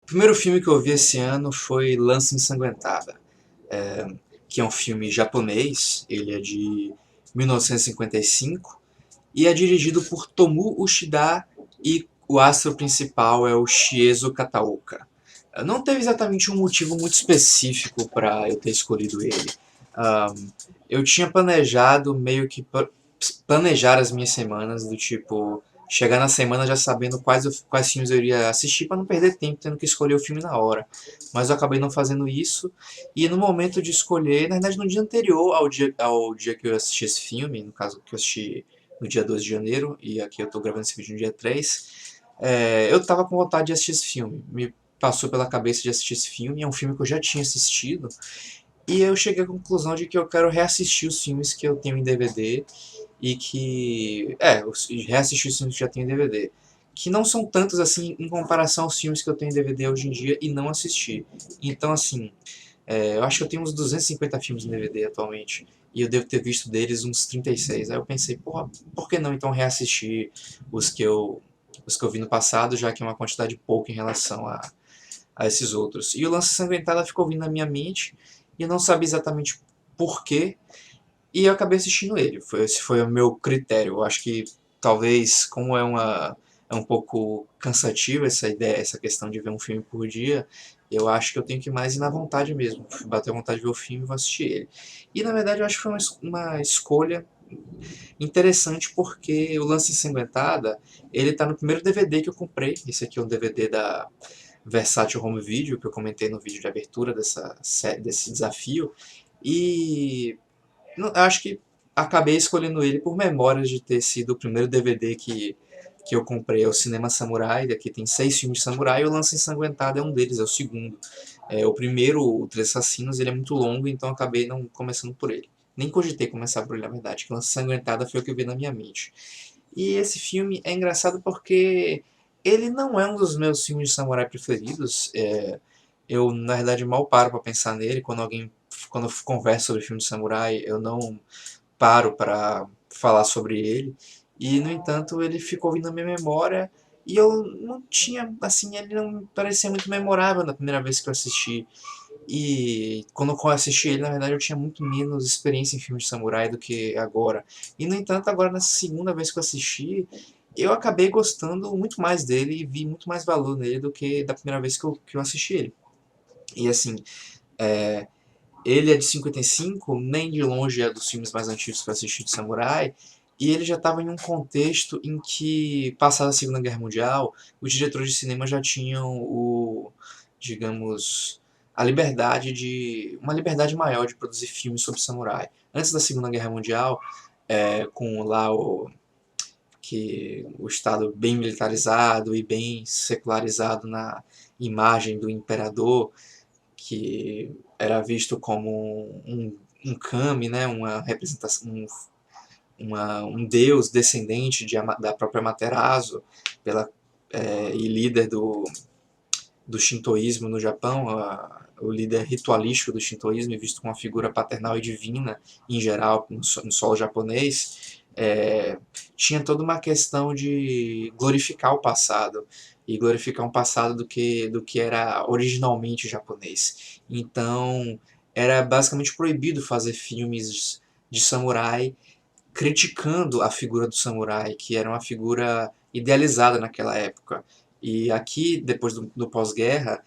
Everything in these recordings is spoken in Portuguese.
primeiro filme que eu vi esse ano foi Lança Ensanguentada, que é um filme japonês, ele é de 1955 e é dirigido por Tomu Uchida e o astro principal é o Shiezo Kataoka. Não teve exatamente um motivo muito específico para eu ter escolhido ele. Eu tinha planejado meio que planejar as minhas semanas, do tipo, chegar na semana já sabendo quais filmes eu iria assistir para não perder tempo tendo que escolher o filme na hora. Mas eu acabei não fazendo isso, e no momento de escolher, na verdade no dia anterior ao dia que eu assisti esse filme, no caso que eu assisti no dia 2 de janeiro, e aqui eu estou gravando esse vídeo no dia 3, eu tava com vontade de assistir esse filme. Me passou pela cabeça de assistir esse filme, é um filme que eu já tinha assistido, e eu cheguei à conclusão de que eu quero reassistir os filmes que eu tenho em DVD e que. Reassistir os filmes que já tenho em DVD. Que não são tantos assim em comparação aos filmes que eu tenho em DVD hoje em dia e não assisti. Então, assim, eu acho que eu tenho uns 250 filmes em DVD atualmente. E eu devo ter visto deles uns 36. Aí eu pensei, porra, por que não então reassistir os que eu, os que eu vi no passado, já que é uma quantidade pouca em relação a esses outros. E o Lance Sanguentada ficou vindo na minha mente e eu não sabia exatamente porquê, e eu acabei assistindo ele. Esse foi o meu critério. Eu acho que talvez, como é um pouco cansativo essa ideia, essa questão de ver um filme por dia, eu acho que eu tenho que ir mais ir na vontade mesmo. Bater a vontade de ver o filme e vou assistir ele. E na verdade eu acho que foi uma escolha interessante porque o Lance Ensanguentada, ele tá no primeiro DVD que eu comprei. Esse aqui é um DVD da Versátil Home Video, que eu comentei no vídeo de abertura desse desafio. E eu acho que acabei escolhendo ele por memórias de ter sido o primeiro DVD que eu comprei. É o Cinema Samurai, daqui tem 6 filmes de samurai, e o Lança Ensanguentado é um deles, é o segundo. O primeiro, o Três Assassinos, ele é muito longo, então acabei não começando por ele. Nem cogitei começar por ele, na verdade, que Lança Ensanguentada foi o que veio na minha mente. E esse filme é engraçado porque ele não é um dos meus filmes de samurai preferidos. Eu, na verdade, mal paro para pensar nele. Quando eu converso sobre filme de samurai, eu não paro para falar sobre ele. E, no entanto, ele ficou vindo na minha memória e eu não tinha, assim, ele não me parecia muito memorável na primeira vez que eu assisti. E quando eu assisti ele, na verdade, eu tinha muito menos experiência em filmes de samurai do que agora. E, no entanto, agora, na segunda vez que eu assisti, eu acabei gostando muito mais dele e vi muito mais valor nele do que da primeira vez que eu assisti ele. E, assim, é, ele é de 55, nem de longe é dos filmes mais antigos que eu assisti de samurai, e ele já estava em um contexto em que, passada a Segunda Guerra Mundial, os diretores de cinema já tinham digamos, uma liberdade maior de produzir filmes sobre samurai. Antes da Segunda Guerra Mundial, com lá o Estado bem militarizado e bem secularizado na imagem do imperador, que era visto como um kami, né, uma representação, um deus descendente da própria Amaterasu, e líder do shintoísmo no Japão, o líder ritualístico do shintoísmo, visto como uma figura paternal e divina em geral no solo japonês. Tinha toda uma questão de glorificar o passado e glorificar um passado do que era originalmente japonês. Então, era basicamente proibido fazer filmes de samurai criticando a figura do samurai, que era uma figura idealizada naquela época. E aqui, depois do pós-guerra,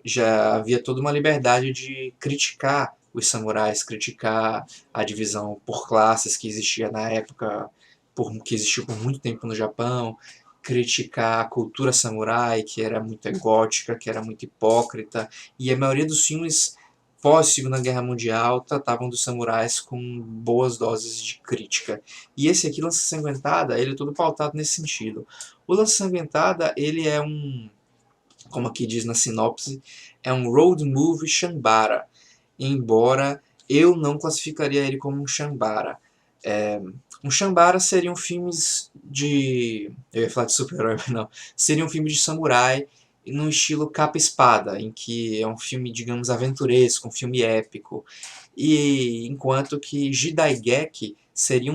já havia toda uma liberdade de criticar os samurais, criticar a divisão por classes que existia na época, que existiu por muito tempo no Japão, criticar a cultura samurai, que era muito egótica, que era muito hipócrita, e a maioria dos filmes pós Segunda Guerra Mundial tratavam dos samurais com boas doses de crítica. E esse aqui, Lança Sanguentada, ele é todo pautado nesse sentido. O Lança Sanguentada, ele é como aqui diz na sinopse, é um road movie Shambara, embora eu não classificaria ele como um Shambara. Um Shambara seriam filmes de... eu ia falar de super-herói, mas não. Seriam filmes de samurai no estilo capa-espada, em que é um filme, digamos, aventuresco, um filme épico. E enquanto que Jidaigeki seria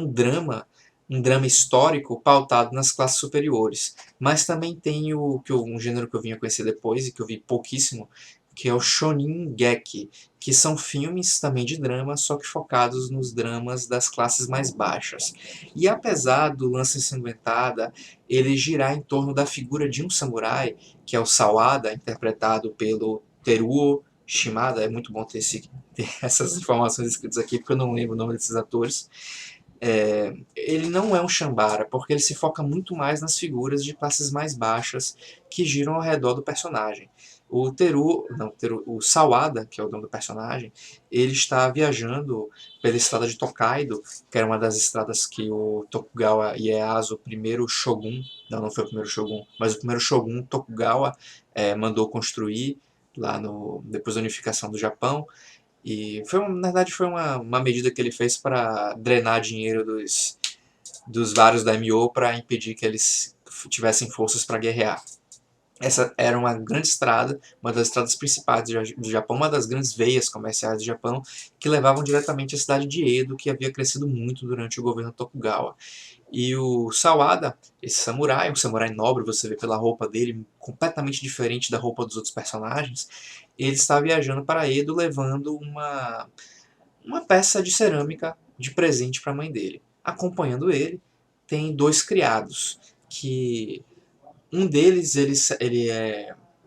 um drama histórico pautado nas classes superiores. Mas também tem um gênero que eu vim a conhecer depois e que eu vi pouquíssimo, que é o Shonin Geki, que são filmes também de drama, só que focados nos dramas das classes mais baixas. E apesar do Lança Ensanguentada ele girar em torno da figura de um samurai, que é o Sawada, interpretado pelo Teruo Shimada, é muito bom ter essas informações escritas aqui, porque eu não lembro o nome desses atores. Ele não é um Shambara, porque ele se foca muito mais nas figuras de classes mais baixas que giram ao redor do personagem. O Sawada, que é o nome do personagem, ele está viajando pela estrada de Tokaido, que era uma das estradas que o Tokugawa Ieyasu, o primeiro shogun, não foi o primeiro shogun, mas o primeiro shogun Tokugawa mandou construir depois da unificação do Japão. E na verdade foi uma medida que ele fez para drenar dinheiro dos vários daimyo para impedir que eles tivessem forças para guerrear. Essa era uma grande estrada, uma das estradas principais do Japão, uma das grandes veias comerciais do Japão, que levavam diretamente à cidade de Edo, que havia crescido muito durante o governo Tokugawa. E o Sawada, esse samurai, um samurai nobre, você vê pela roupa dele, completamente diferente da roupa dos outros personagens, ele está viajando para Edo levando uma peça de cerâmica de presente para a mãe dele. Acompanhando ele, tem dois criados, que um deles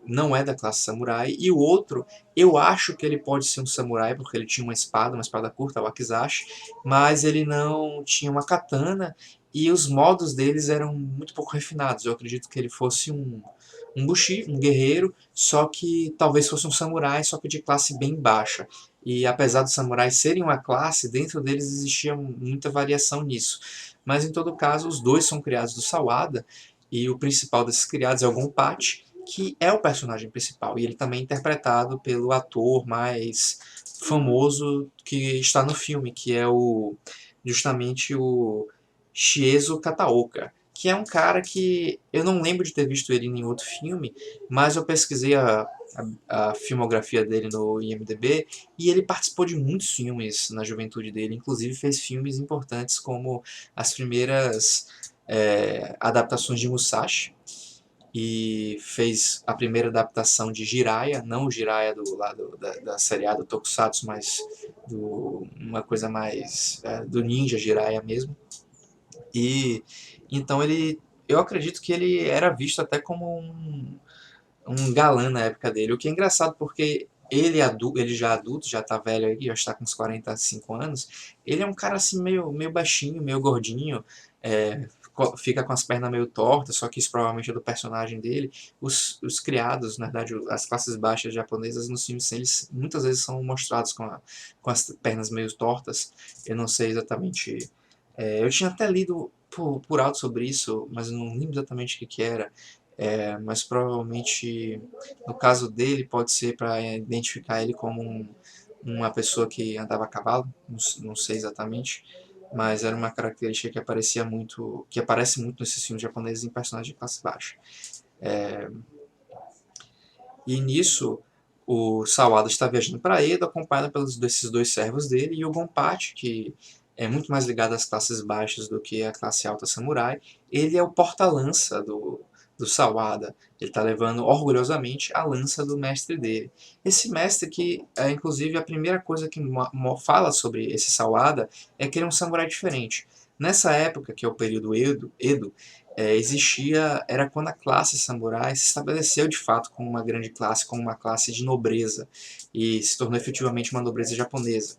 não é da classe samurai, e o outro, eu acho que ele pode ser um samurai, porque ele tinha uma espada curta, o wakizashi, mas ele não tinha uma katana, e os modos deles eram muito pouco refinados. Eu acredito que ele fosse um bushi, um guerreiro, só que talvez fosse um samurai, só que de classe bem baixa. E apesar dos samurais serem uma classe, dentro deles existia muita variação nisso. Mas em todo caso, os dois são criados do Sawada, e o principal desses criados é o Gonpachi, que é o personagem principal. E ele também é interpretado pelo ator mais famoso que está no filme, que é justamente o Shiezo Kataoka, que é um cara que eu não lembro de ter visto ele em nenhum outro filme, mas eu pesquisei a filmografia dele no IMDb e ele participou de muitos filmes na juventude dele, inclusive fez filmes importantes como as primeiras adaptações de Musashi, e fez a primeira adaptação de Jiraiya, não o Jiraiya do lado da seriada Tokusatsu, mas uma coisa mais do ninja Jiraiya mesmo. E então eu acredito que ele era visto até como um galã na época dele, o que é engraçado porque ele já adulto, já tá velho aí, já está com uns 45 anos, ele é um cara assim meio baixinho, meio gordinho, fica com as pernas meio tortas, só que isso provavelmente é do personagem dele. Os criados, na verdade, as classes baixas japonesas nos filmes, eles muitas vezes são mostrados com as pernas meio tortas. Eu não sei exatamente. Eu tinha até lido por alto sobre isso, mas eu não lembro exatamente o que era. Mas provavelmente, no caso dele, pode ser para identificar ele como uma pessoa que andava a cavalo, não sei exatamente, mas era uma característica que aparece muito nesses filmes japoneses em personagens de classe baixa. E nisso, o Sawada está viajando para Edo, acompanhado desses dois servos dele, e o Gonpachi, que é muito mais ligado às classes baixas do que à classe alta samurai, ele é o porta-lança do Sawada. Ele está levando orgulhosamente a lança do mestre dele. Esse mestre que, inclusive, a primeira coisa que fala sobre esse Sawada é que ele é um samurai diferente. Nessa época, que é o período Edo, era quando a classe samurai se estabeleceu de fato como uma grande classe, como uma classe de nobreza, e se tornou efetivamente uma nobreza japonesa.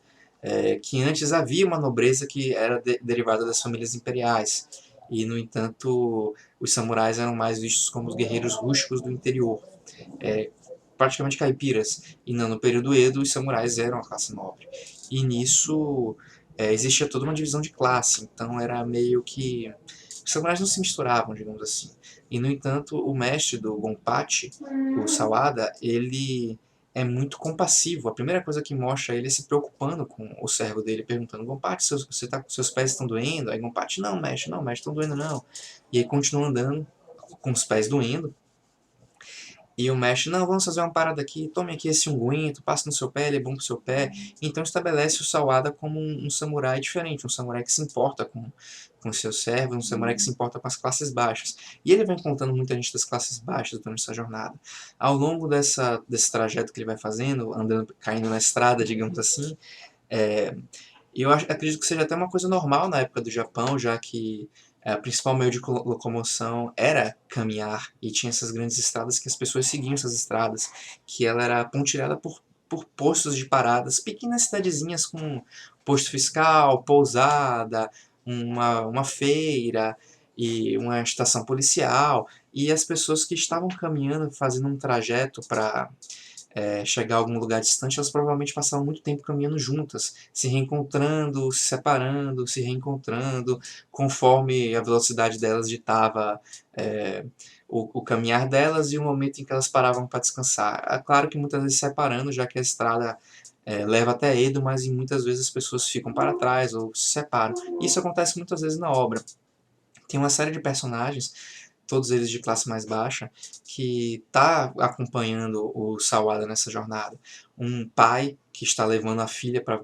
Que antes havia uma nobreza que era derivada das famílias imperiais, e no entanto os samurais eram mais vistos como os guerreiros rústicos do interior, praticamente caipiras, e não no período Edo os samurais eram a classe nobre. E nisso existia toda uma divisão de classe, então era meio que os samurais não se misturavam, digamos assim. E, no entanto, o mestre do Gonpachi, o Sawada, ele é muito compassivo. A primeira coisa que mostra ele é se preocupando com o servo dele, perguntando: Gonpachi, seus pés estão doendo? Aí Gonpachi: não, mestre, estão doendo não. E aí continua andando com os pés doendo. E o mestre, não, vamos fazer uma parada aqui, tome aqui esse unguento, passe no seu pé, ele é bom pro seu pé. Então estabelece o Sawada como um samurai diferente, um samurai que se importa com seus servos, um samurai que se importa com as classes baixas. E ele vai encontrando muita gente das classes baixas durante essa jornada. Ao longo desse trajeto que ele vai fazendo, andando, caindo na estrada, digamos assim, é, acredito que seja até uma coisa normal na época do Japão, já que o principal meio de locomoção era caminhar, e tinha essas grandes estradas que as pessoas seguiam essas estradas, que ela era pontilhada por postos de paradas, pequenas cidadezinhas com posto fiscal, pousada, uma feira e uma estação policial, e as pessoas que estavam caminhando, fazendo um trajeto para chegar a algum lugar distante, elas provavelmente passavam muito tempo caminhando juntas, se reencontrando, se separando, se reencontrando, conforme a velocidade delas ditava é, o caminhar delas e o momento em que elas paravam para descansar. É claro que muitas vezes separando, já que a estrada leva até Edo, mas muitas vezes as pessoas ficam para trás ou se separam. Isso acontece muitas vezes na obra. Tem uma série de personagens, todos eles de classe mais baixa, que está acompanhando o Sawada nessa jornada. Um pai que está levando a filha para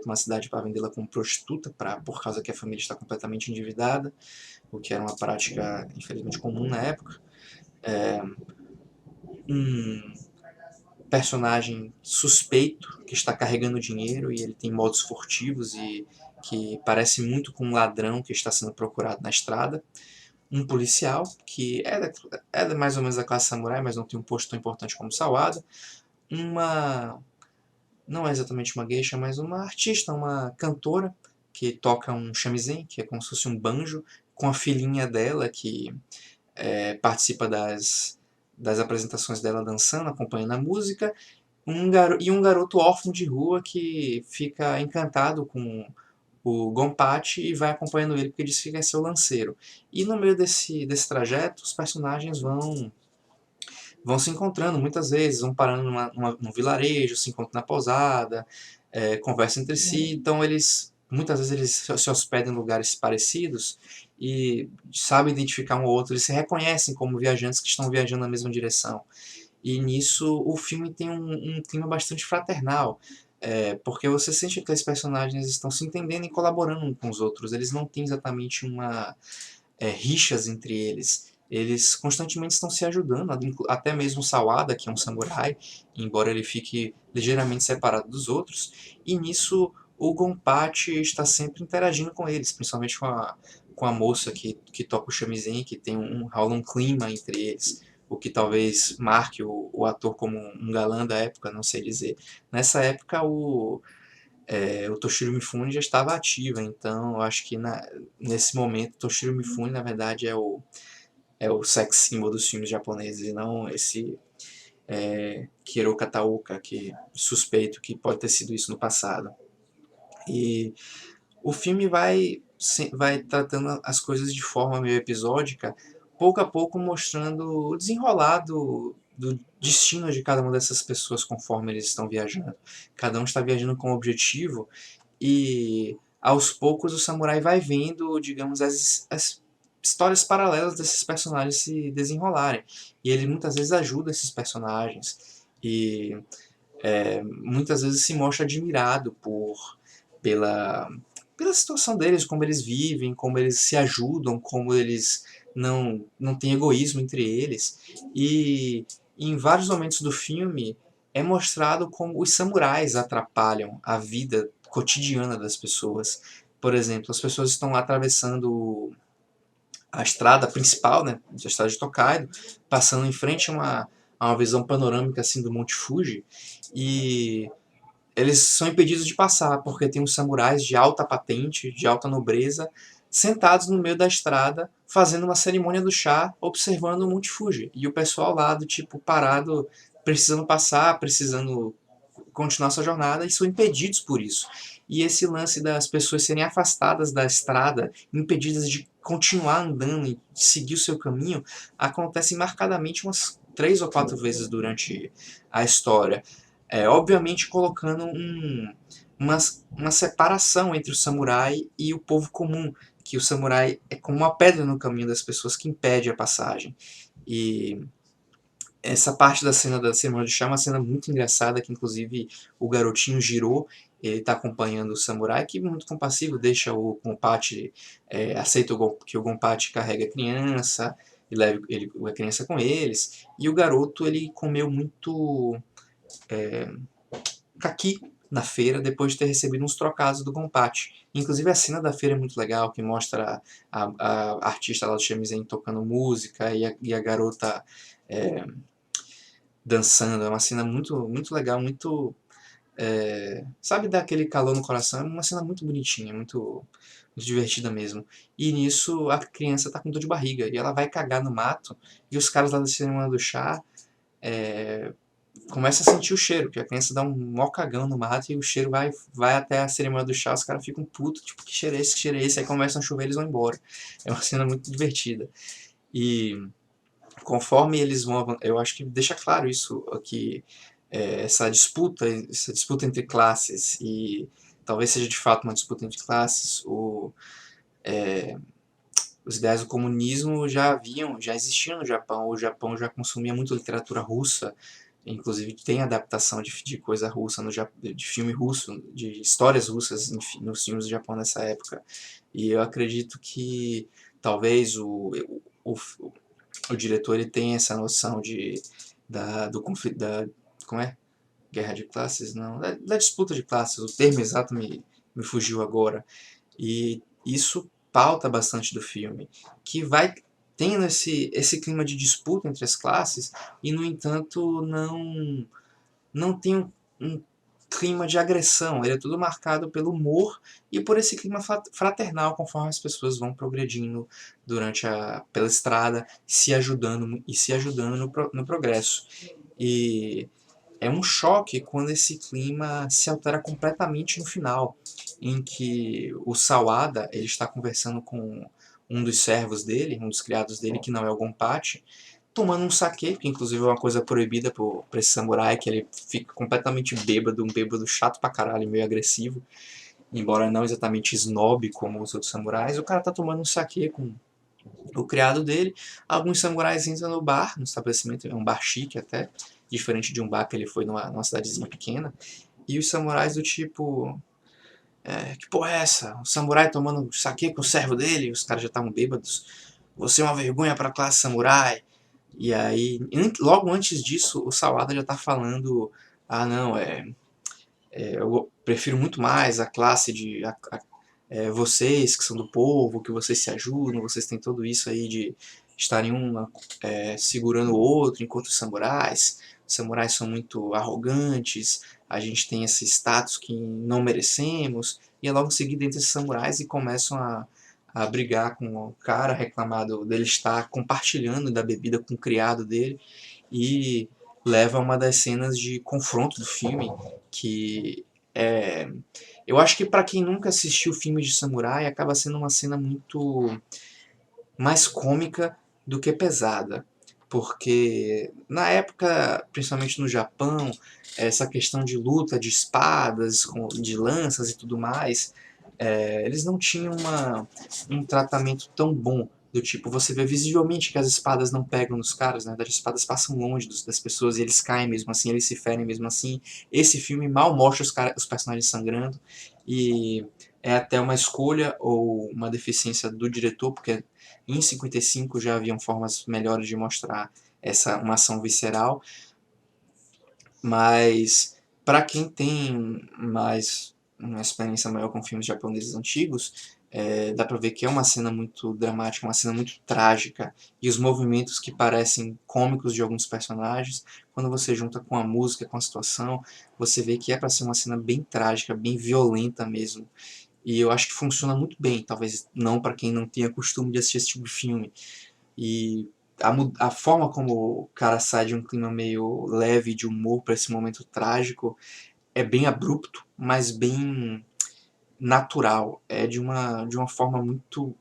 uma cidade para vendê-la como prostituta, por causa que a família está completamente endividada, o que era uma prática infelizmente comum na época. Um personagem suspeito que está carregando dinheiro e ele tem modos furtivos e que parece muito com um ladrão que está sendo procurado na estrada. Um policial, que mais ou menos da classe samurai, mas não tem um posto tão importante como Sawada. Uma. Não é exatamente uma geisha, mas uma artista, uma cantora, que toca um shamisen, que é como se fosse um banjo, com a filhinha dela, que participa das apresentações dela dançando, acompanhando a música. E um garoto órfão de rua que fica encantado com o Gonpachi e vai acompanhando ele porque diz que quer ser o lanceiro. E no meio desse trajeto, os personagens vão se encontrando muitas vezes, vão parando num vilarejo, se encontram na pousada, conversam entre si, então muitas vezes eles se hospedam em lugares parecidos e sabem identificar um ou outro, eles se reconhecem como viajantes que estão viajando na mesma direção. E nisso o filme tem um clima bastante fraternal, porque você sente que aqueles personagens estão se entendendo e colaborando uns com os outros. Eles não têm exatamente rixas entre eles. Eles constantemente estão se ajudando, até mesmo o Sawada, que é um samurai, embora ele fique ligeiramente separado dos outros. E nisso o Gonpachi está sempre interagindo com eles, principalmente com a moça que toca o shamisen, que tem rola um clima entre eles, o que talvez marque o ator como um galã da época, não sei dizer. Nessa época o Toshiro Mifune já estava ativa, então eu acho que nesse momento Toshiro Mifune na verdade é o sex symbol dos filmes japoneses, e não esse Kiro Kataoka, que suspeito que pode ter sido isso no passado. E o filme vai tratando as coisas de forma meio episódica, pouco a pouco mostrando o desenrolar do destino de cada uma dessas pessoas conforme eles estão viajando. Cada um está viajando com um objetivo e aos poucos o samurai vai vendo, digamos, as histórias paralelas desses personagens se desenrolarem. E ele muitas vezes ajuda esses personagens e muitas vezes se mostra admirado pela, pela situação deles, como eles vivem, como eles se ajudam, como eles não têm egoísmo entre eles. E em vários momentos do filme é mostrado como os samurais atrapalham a vida cotidiana das pessoas. Por exemplo, as pessoas estão atravessando a estrada principal, né, a estrada de Tokaido, passando em frente a uma visão panorâmica assim do Monte Fuji, e eles são impedidos de passar porque tem uns samurais de alta patente, de alta nobreza, sentados no meio da estrada, fazendo uma cerimônia do chá, observando o Monte Fuji. E o pessoal lá do tipo parado, precisando passar, precisando continuar sua jornada, e são impedidos por isso. E esse lance das pessoas serem afastadas da estrada, impedidas de continuar andando e seguir o seu caminho, acontece marcadamente umas 3 ou 4 vezes durante a história. Obviamente colocando uma separação entre o samurai e o povo comum, que o samurai é como uma pedra no caminho das pessoas que impede a passagem. E essa parte da cena da cerimônia do chá é uma cena muito engraçada, que inclusive o garotinho Jiro, ele tá acompanhando o samurai, que muito compassivo, deixa o Gonpachi, aceita que o Gonpachi carrega a criança, e leva a criança com eles, e o garoto, ele comeu muito caqui na feira, depois de ter recebido uns trocados do Gonpachi. Inclusive a cena da feira é muito legal, que mostra a artista lá do shamisen tocando música, e a garota dançando. É uma cena muito legal, sabe, dá aquele calor no coração. É uma cena muito bonitinha, muito divertida mesmo. E nisso a criança tá com dor de barriga e ela vai cagar no mato, e os caras lá da cerimônia do chá começam a sentir o cheiro, que a criança dá um mó cagão no mato e o cheiro vai até a cerimônia do chá. Os caras ficam putos, tipo, que cheiro é esse, que cheiro é esse? Aí começam a chover e eles vão embora. É uma cena muito divertida. E conforme eles vão, eu acho que deixa claro isso aqui, essa disputa entre classes, e talvez seja de fato uma disputa entre classes. Os ideais do comunismo já existiam no Japão. O Japão já consumia muito literatura russa, inclusive tem adaptação de coisa russa de filme russo, de histórias russas, enfim, nos filmes do Japão nessa época. E eu acredito que talvez o, o diretor, ele tem essa noção do conflito, como é? Guerra de classes? Não, da disputa de classes. O termo exato me fugiu agora. E isso pauta bastante do filme, que vai tendo esse clima de disputa entre as classes, e no entanto não tem um clima de agressão. Ele é tudo marcado pelo humor e por esse clima fraternal, conforme as pessoas vão progredindo pela estrada, se ajudando no progresso. E é um choque quando esse clima se altera completamente no final, em que o Sawada, ele está conversando com um dos servos dele, um dos criados dele, que não é o Gonpachi, tomando um saquê, que inclusive é uma coisa proibida pra esse samurai, que ele fica completamente bêbado, um bêbado chato pra caralho, meio agressivo, embora não exatamente snob como os outros samurais. O cara tá tomando um saquê com o criado dele. Alguns samurais entram no bar, no estabelecimento, é um bar chique até, diferente de um bar que ele foi numa cidadezinha pequena, e os samurais do tipo, que porra é essa? O samurai tomando saquê com o servo dele, os caras já estavam bêbados. Você é uma vergonha pra classe samurai. E aí, logo antes disso, o Sawada já tá falando, ah não, eu prefiro muito mais a classe vocês que são do povo, que vocês se ajudam, vocês têm tudo isso aí de estarem segurando o outro, enquanto os samurais são muito arrogantes, a gente tem esse status que não merecemos. E é logo em seguida entre esses samurais e começam a brigar com o cara, reclamado dele estar compartilhando da bebida com o criado dele, e leva a uma das cenas de confronto do filme, que é, eu acho que para quem nunca assistiu filmes de samurai, acaba sendo uma cena muito mais cômica do que pesada. Porque na época, principalmente no Japão, essa questão de luta de espadas, de lanças e tudo mais, eles não tinham um tratamento tão bom. Do tipo, você vê visivelmente que as espadas não pegam nos caras, né? As espadas passam longe das pessoas e eles caem mesmo assim, eles se ferem mesmo assim. Esse filme mal mostra os personagens sangrando, e é até uma escolha ou uma deficiência do diretor, porque em 55 já haviam formas melhores de mostrar uma ação visceral, mas para quem tem mais uma experiência maior com filmes japoneses antigos, dá pra ver que é uma cena muito dramática, uma cena muito trágica, e os movimentos que parecem cômicos de alguns personagens, quando você junta com a música, com a situação, você vê que é para ser uma cena bem trágica, bem violenta mesmo. E eu acho que funciona muito bem, talvez não para quem não tenha costume de assistir esse tipo de filme. E a forma como o cara sai de um clima meio leve de humor para esse momento trágico é bem abrupto, mas bem natural. É de uma forma muito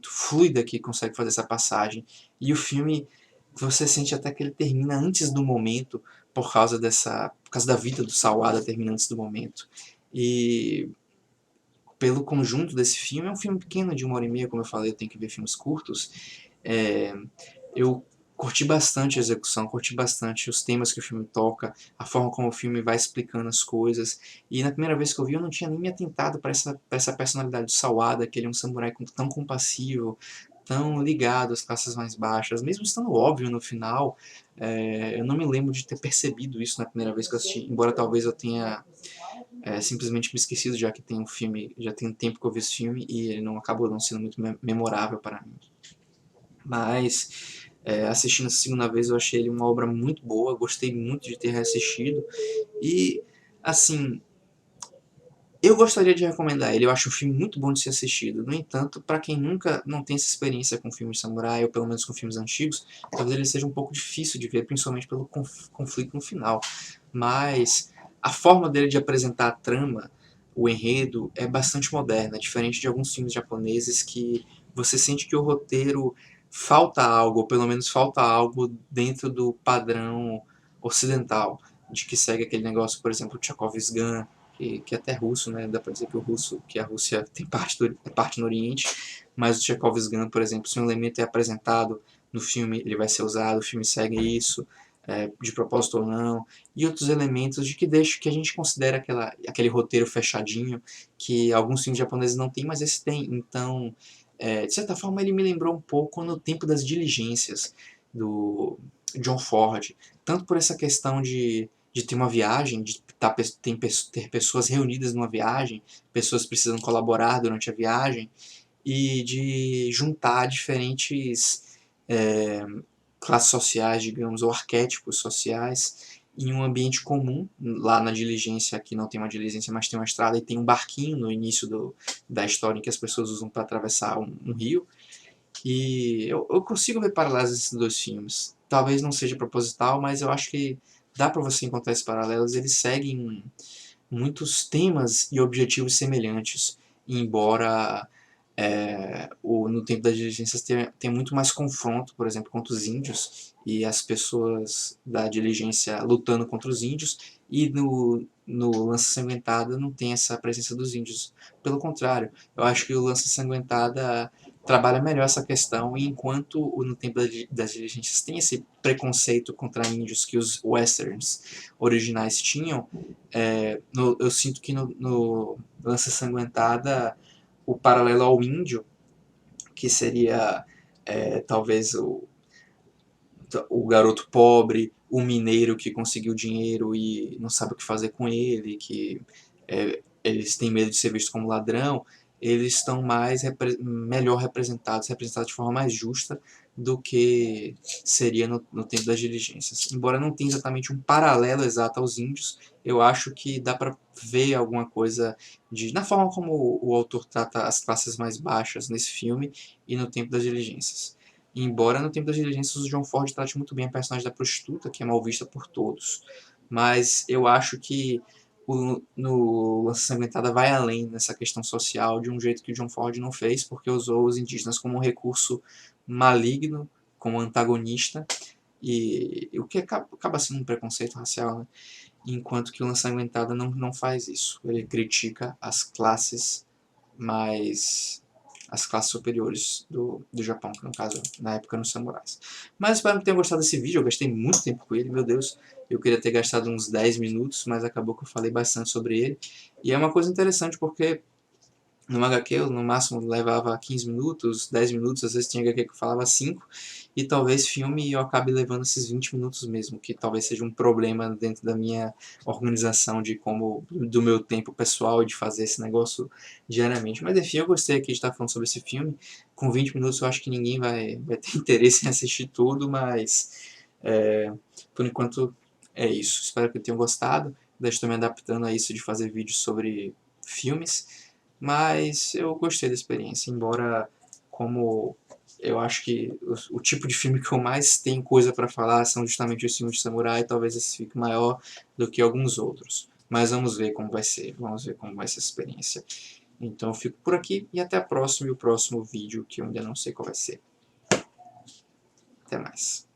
fluida que consegue fazer essa passagem. E o filme, você sente até que ele termina antes do momento, por causa da vida do Sawada termina antes do momento. E pelo conjunto desse filme, é um filme pequeno de 1 hora e meia, como eu falei, eu tenho que ver filmes curtos. É, eu curti bastante a execução, curti bastante os temas que o filme toca, a forma como o filme vai explicando as coisas. E na primeira vez que eu vi, eu não tinha nem me atentado para essa personalidade do Sawada, que ele é um samurai tão compassivo, tão ligado às classes mais baixas, mesmo estando óbvio no final. Eu não me lembro de ter percebido isso na primeira vez que eu assisti, embora talvez eu tenha simplesmente me esquecido, já que tem um filme, já tem um tempo que eu vi esse filme e ele não acabou não sendo muito memorável para mim. Mas assistindo a segunda vez eu achei ele uma obra muito boa, gostei muito de ter reassistido e assim, eu gostaria de recomendar ele, eu acho um filme muito bom de ser assistido. No entanto, para quem nunca não tem essa experiência com filmes de samurai, ou pelo menos com filmes antigos, talvez ele seja um pouco difícil de ver, principalmente pelo conflito no final. Mas a forma dele de apresentar a trama, o enredo, é bastante moderna, diferente de alguns filmes japoneses que você sente que o roteiro falta algo, ou pelo menos falta algo dentro do padrão ocidental, de que segue aquele negócio, por exemplo, Chekhov's Gun, que é até russo, né? Dá pra dizer que que a Rússia tem parte no Oriente, mas o Chekhov's Gun, por exemplo, se um elemento é apresentado no filme, ele vai ser usado, o filme segue isso, de propósito ou não, e outros elementos de que deixa que a gente considera aquele roteiro fechadinho, que alguns filmes japoneses não têm, mas esse tem. Então, de certa forma, ele me lembrou um pouco no Tempo das Diligências, do John Ford, tanto por essa questão de ter uma viagem, de ter pessoas reunidas numa viagem, pessoas precisam colaborar durante a viagem, e de juntar diferentes classes sociais, digamos, ou arquétipos sociais em um ambiente comum. Lá na diligência, aqui não tem uma diligência, mas tem uma estrada e tem um barquinho no início da história em que as pessoas usam para atravessar um rio. E eu consigo ver paralelos nesses dois filmes. Talvez não seja proposital, mas eu acho que dá para você encontrar esses paralelos. Eles seguem muitos temas e objetivos semelhantes, embora no tempo das diligências tenha muito mais confronto, por exemplo, contra os índios e as pessoas da diligência lutando contra os índios, e no Lança Sanguentada não tem essa presença dos índios. Pelo contrário, eu acho que o Lança Sanguentada trabalha melhor essa questão, e enquanto no tempo das diligências tem esse preconceito contra índios que os westerns originais tinham, eu sinto que no Lança Sanguentada o paralelo ao índio, que seria talvez o garoto pobre, o mineiro que conseguiu dinheiro e não sabe o que fazer com ele, que eles têm medo de ser vistos como ladrão, eles estão melhor representados de forma mais justa do que seria no tempo das diligências. Embora não tenha exatamente um paralelo exato aos índios, eu acho que dá para ver alguma coisa na forma como o autor trata as classes mais baixas nesse filme e no tempo das diligências. Embora no tempo das diligências o John Ford trate muito bem a personagem da prostituta, que é mal vista por todos. Mas eu acho que no Lança Sanguentada vai além nessa questão social de um jeito que o John Ford não fez, porque usou os indígenas como um recurso maligno, como antagonista, e o que acaba sendo um preconceito racial, né? Enquanto que o Lança Sanguentada não faz isso. Ele critica as classes mais as classes superiores do Japão, que no caso, na época, eram os samurais. Mas espero que tenham gostado desse vídeo, eu gastei muito tempo com ele, meu Deus, eu queria ter gastado uns 10 minutos, mas acabou que eu falei bastante sobre ele. E é uma coisa interessante porque no HQ eu no máximo levava 15 minutos, 10 minutos, às vezes tinha HQ que eu falava 5, e talvez filme eu acabe levando esses 20 minutos mesmo, que talvez seja um problema dentro da minha organização do meu tempo pessoal de fazer esse negócio diariamente. Mas enfim, eu gostei aqui de estar falando sobre esse filme. Com 20 minutos eu acho que ninguém vai ter interesse em assistir tudo, mas por enquanto é isso. Espero que tenham gostado. Eu estou me adaptando a isso de fazer vídeos sobre filmes. Mas eu gostei da experiência, embora como eu acho que o tipo de filme que eu mais tenho coisa para falar são justamente os filmes de samurai, talvez esse fique maior do que alguns outros. Mas vamos ver como vai ser, vamos ver como vai ser essa experiência. Então eu fico por aqui e até a próxima e o próximo vídeo que eu ainda não sei qual vai ser. Até mais.